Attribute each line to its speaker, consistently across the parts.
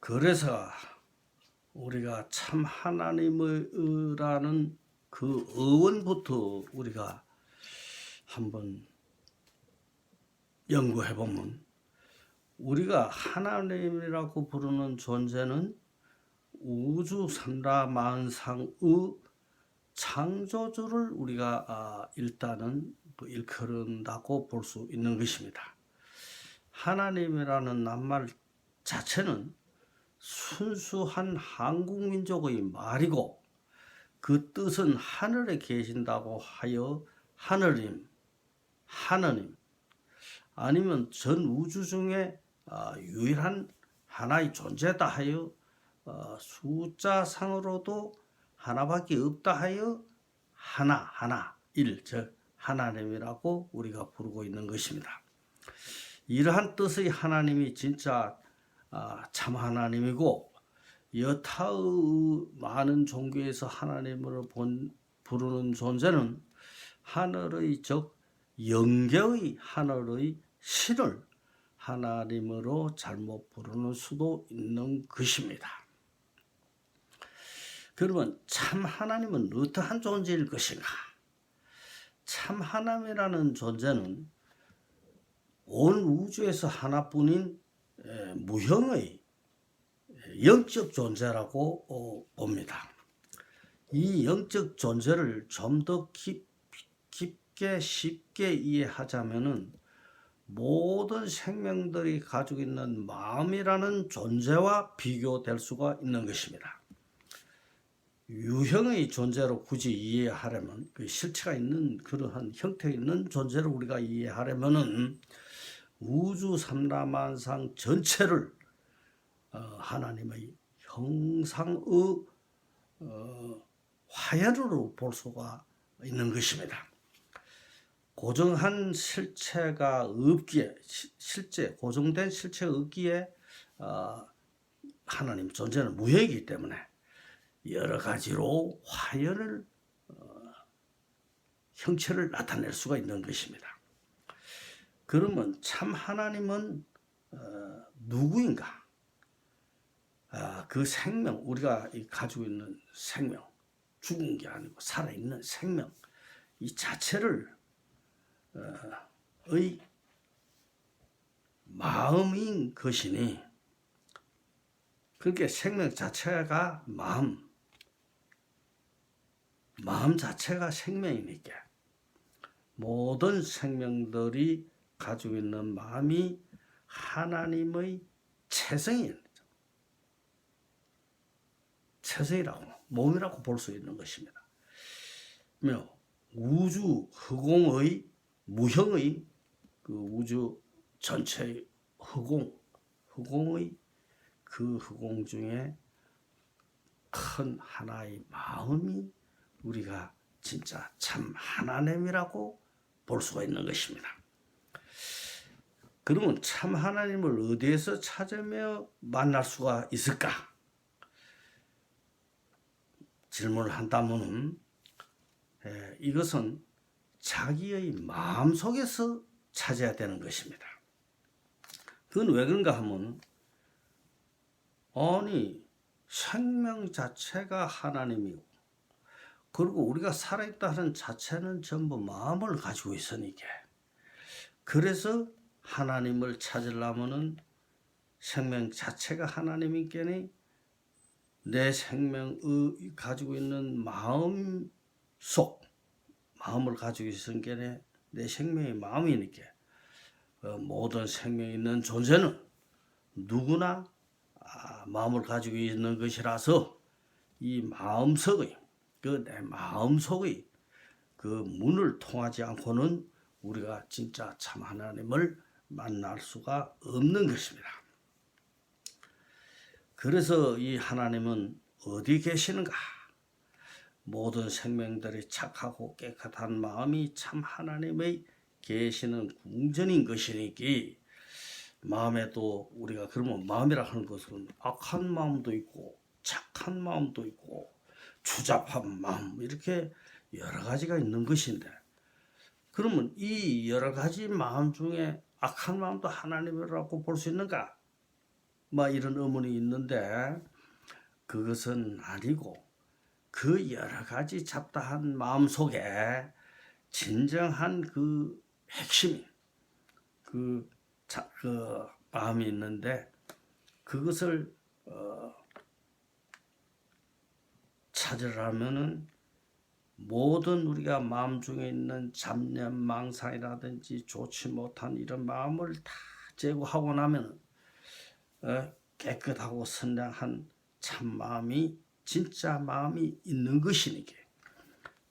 Speaker 1: 그래서 우리가 참 하나님이라는 그 어원부터 우리가 한번 연구해 보면, 우리가 하나님이라고 부르는 존재는 우주 삼라만상의 창조주를 우리가 일단은 일컬은다고 볼 수 있는 것입니다. 하나님이라는 낱말 자체는 순수한 한국민족의 말이고, 그 뜻은 하늘에 계신다고 하여 하느님, 하느님, 아니면 전 우주 중에 유일한 하나의 존재다 하여, 숫자상으로도 하나밖에 없다 하여 하나, 일, 즉 하나님이라고 우리가 부르고 있는 것입니다. 이러한 뜻의 하나님이 진짜 참 하나님이고, 여타의 많은 종교에서 하나님으로 부르는 존재는 하늘의 즉 영계의 하늘의 신을 하나님으로 잘못 부르는 수도 있는 것입니다. 그러면 참 하나님은 어떠한 존재일 것인가? 참 하나님이라는 존재는 온 우주에서 하나뿐인 무형의 영적 존재라고 봅니다. 이 영적 존재를 좀 더 깊게 쉽게 이해하자면은, 모든 생명들이 가지고 있는 마음이라는 존재와 비교될 수가 있는 것입니다. 유형의 존재로 굳이 이해하려면, 그 실체가 있는 그러한 형태 있는 존재를 우리가 이해하려면은 우주 삼라만상 전체를 하나님의 형상의 화연으로 볼 수가 있는 것입니다. 고정한 실체가 없기에, 고정된 실체가 없기에 하나님 존재는 무형이기 때문에 여러 가지로 화연을 형체를 나타낼 수가 있는 것입니다. 그러면 참 하나님은 누구인가? 그 생명, 우리가 가지고 있는 생명, 죽은 게 아니고 살아있는 생명, 이 자체를 의 마음인 것이니, 그렇게 생명 자체가 마음 자체가 생명이니까 모든 생명들이 가지고 있는 마음이 하나님의 체성이라고, 몸이라고 볼 수 있는 것입니다. 우주 허공의 무형의 그 우주 전체의 허공의 그 허공 중에 큰 하나의 마음이 우리가 진짜 참 하나님이라고 볼 수가 있는 것입니다. 그러면 참 하나님을 어디에서 찾으며 만날 수가 있을까? 질문을 한다면 이것은 자기의 마음속에서 찾아야 되는 것입니다. 그건 왜 그런가 하면, 아니 생명 자체가 하나님이고, 그리고 우리가 살아있다는 자체는 전부 마음을 가지고 있으니까, 그래서 하나님을 찾으려면은 생명 자체가 하나님이니까 내 생명의 가지고 있는 마음을 가지고 있으니까 내 생명의 마음이니까, 모든 생명이 있는 존재는 누구나 마음을 가지고 있는 것이라서, 이 마음속의 내 마음속의 그 문을 통하지 않고는 우리가 진짜 참 하나님을 만날 수가 없는 것입니다. 그래서 이 하나님은 어디 계시는가? 모든 생명들이 착하고 깨끗한 마음이 참 하나님의 계시는 궁전인 것이니까, 마음에도 우리가 그러면 마음이라 하는 것은 악한 마음도 있고 착한 마음도 있고 추잡한 마음, 이렇게 여러 가지가 있는 것인데, 그러면 이 여러 가지 마음 중에 악한 마음도 하나님이라고 볼 수 있는가? 뭐 이런 의문이 있는데 그것은 아니고 그 여러 가지 잡다한 마음 속에 진정한 그 핵심이 그 마음이 있는데 그것을 찾으려면은 모든 우리가 마음 중에 있는 잡념, 망상이라든지 좋지 못한 이런 마음을 다 제거하고 나면 깨끗하고 선량한 참 마음이 진짜 마음이 있는 것이니까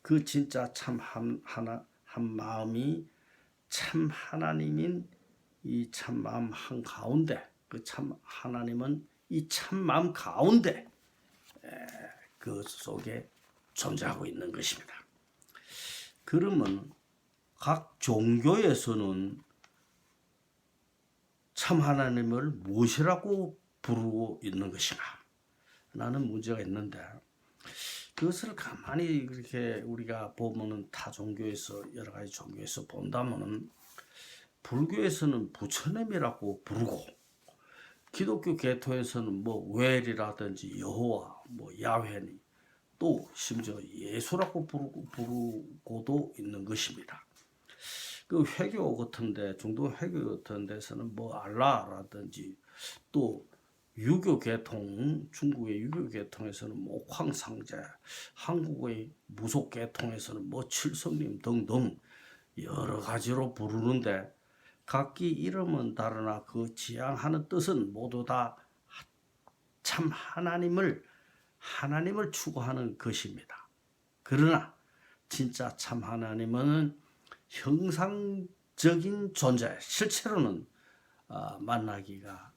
Speaker 1: 그 진짜 참 한 마음이 참 하나님인 이 참 마음 한 가운데 그 참 하나님은 이 참 마음 가운데 그 속에 존재하고 있는 것입니다. 그러면 각 종교에서는 참 하나님을 무엇이라고 부르고 있는 것인가? 라는 문제가 있는데 그것을 가만히 이렇게 우리가 보면은 타 종교에서 여러 가지 종교에서 본다면은 불교에서는 부처님이라고 부르고 기독교 계통에서는 뭐 웰이라든지 여호와, 뭐 야훼니 또 심지어 예수라고 부르고도 있는 것입니다. 그 회교 같은데 중동 회교 같은 데서는 뭐 알라라든지 또 유교 계통 중국의 유교 계통에서는 뭐 황상제, 한국의 무속 계통에서는 뭐 칠성님 등등 여러 가지로 부르는데 각기 이름은 다르나 그 지향하는 뜻은 모두 다 참 하나님을 추구하는 것입니다. 그러나 진짜 참 하나님은 형상적인 존재, 실체로는 만나기가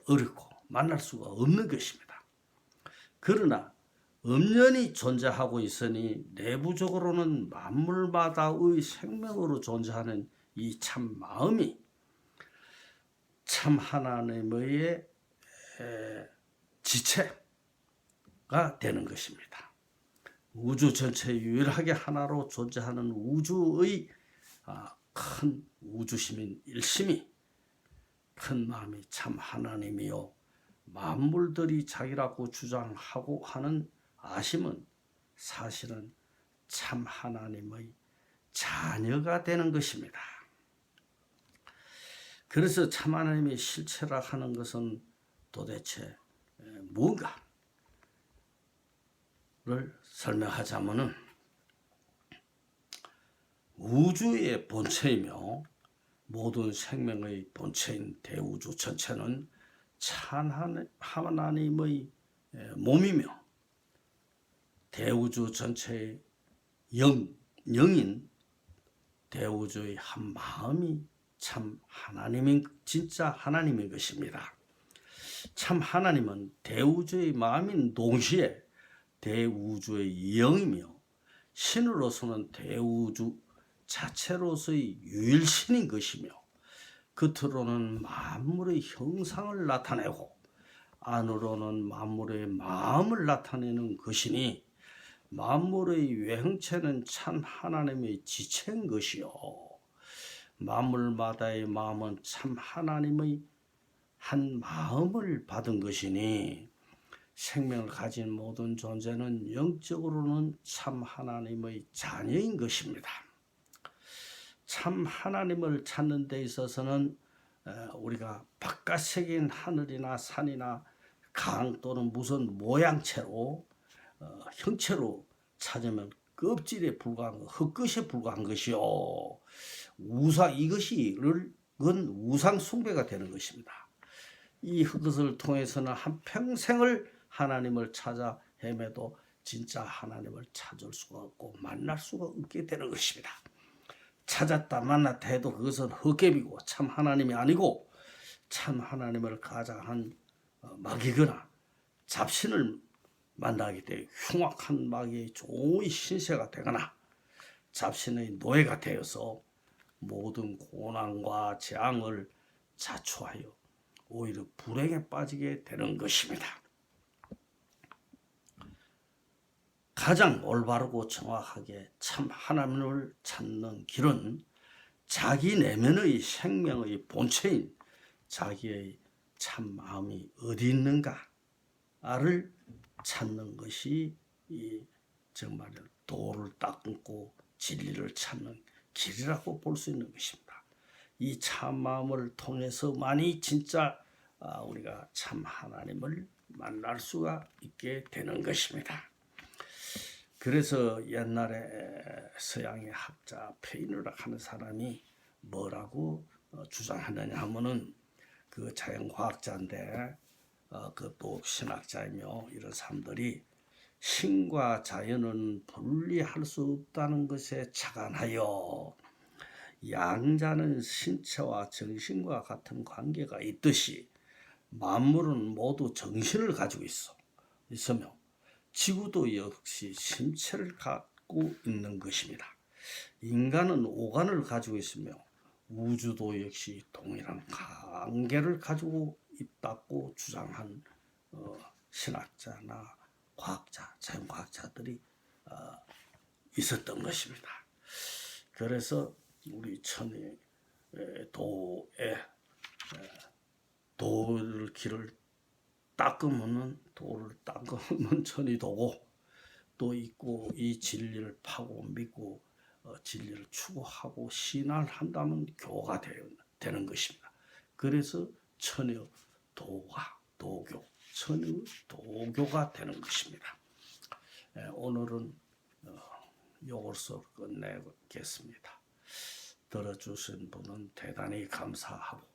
Speaker 1: 어렵고 만날 수가 없는 것입니다. 그러나 엄연히 존재하고 있으니 내부적으로는 만물마다의 생명으로 존재하는 이 참 마음이 참 하나님의 지체가 되는 것입니다. 우주 전체 유일하게 하나로 존재하는 우주의 큰 우주시민 일심이 큰 마음이 참 하나님이요 만물들이 자기라고 주장하고 하는 아심은 사실은 참 하나님의 자녀가 되는 것입니다. 그래서 참 하나님의 실체라 하는 것은 도대체 뭔가를 설명하자면은 우주의 본체이며 모든 생명의 본체인 대우주 전체는 참 하나님의 몸이며 대우주 전체의 영인 대우주의 한 마음이 참 하나님인 진짜 하나님인 것입니다. 참 하나님은 대우주의 마음인 동시에 대우주의 영이며 신으로서는 대우주 자체로서의 유일신인 것이며 겉으로는 만물의 형상을 나타내고 안으로는 만물의 마음을 나타내는 것이니 만물의 외형체는 참 하나님의 지체인 것이요 만물마다의 마음은 참 하나님의 한 마음을 받은 것이니 생명을 가진 모든 존재는 영적으로는 참 하나님의 자녀인 것입니다. 참 하나님을 찾는 데 있어서는 우리가 바깥색인 하늘이나 산이나 강 또는 무슨 모양체로 형체로 찾으면 껍질에 불과한 흙끝에 불과한 것이요 이것은 우상 숭배가 되는 것입니다. 이 흙것을 통해서는 한 평생을 하나님을 찾아 헤매도 진짜 하나님을 찾을 수가 없고 만날 수가 없게 되는 것입니다. 찾았다 만났다 해도 그것은 헛개비고 참 하나님이 아니고 참 하나님을 가장한 마귀거나 잡신을 만나게 돼 흉악한 마귀의 종의 신세가 되거나 잡신의 노예가 되어서 모든 고난과 재앙을 자초하여 오히려 불행에 빠지게 되는 것입니다. 가장 올바르고 정확하게 참 하나님을 찾는 길은 자기 내면의 생명의 본체인 자기의 참 마음이 어디 있는가를 찾는 것이 이 정말 도를 닦고 진리를 찾는 길이라고 볼 수 있는 것입니다. 이 참 마음을 통해서만이 진짜 우리가 참 하나님을 만날 수가 있게 되는 것입니다. 그래서 옛날에 서양의 학자 페이누락 하는 사람이 뭐라고 주장하느냐 하면은 그 자연과학자인데 그또 신학자이며 이런 사람들이 신과 자연은 분리할 수 없다는 것에 착안하여 양자는 신체와 정신과 같은 관계가 있듯이 만물은 모두 정신을 가지고 있으며 지구도 역시 신체를 갖고 있는 것입니다. 인간은 오간을 가지고 있으며 우주도 역시 동일한 관계를 가지고 있다고 주장한 신학자나 과학자, 자연과학자들이 있었던 것입니다. 그래서 우리 천의 도의 길을 닦으면 천이 도고 또 있고 이 진리를 파고 믿고 진리를 추구하고 신앙을 한다면 교가 되는 것입니다. 그래서 천의 천의 도교가 되는 것입니다. 오늘은 이것으로 끝내겠습니다. 들어주신 분은 대단히 감사하고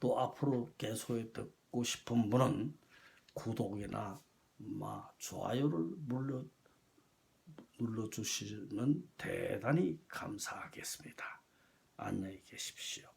Speaker 1: 또 앞으로 계속 듣고 싶은 분은 구독이나 좋아요를 눌러주시면 대단히 감사하겠습니다. 안녕히 계십시오.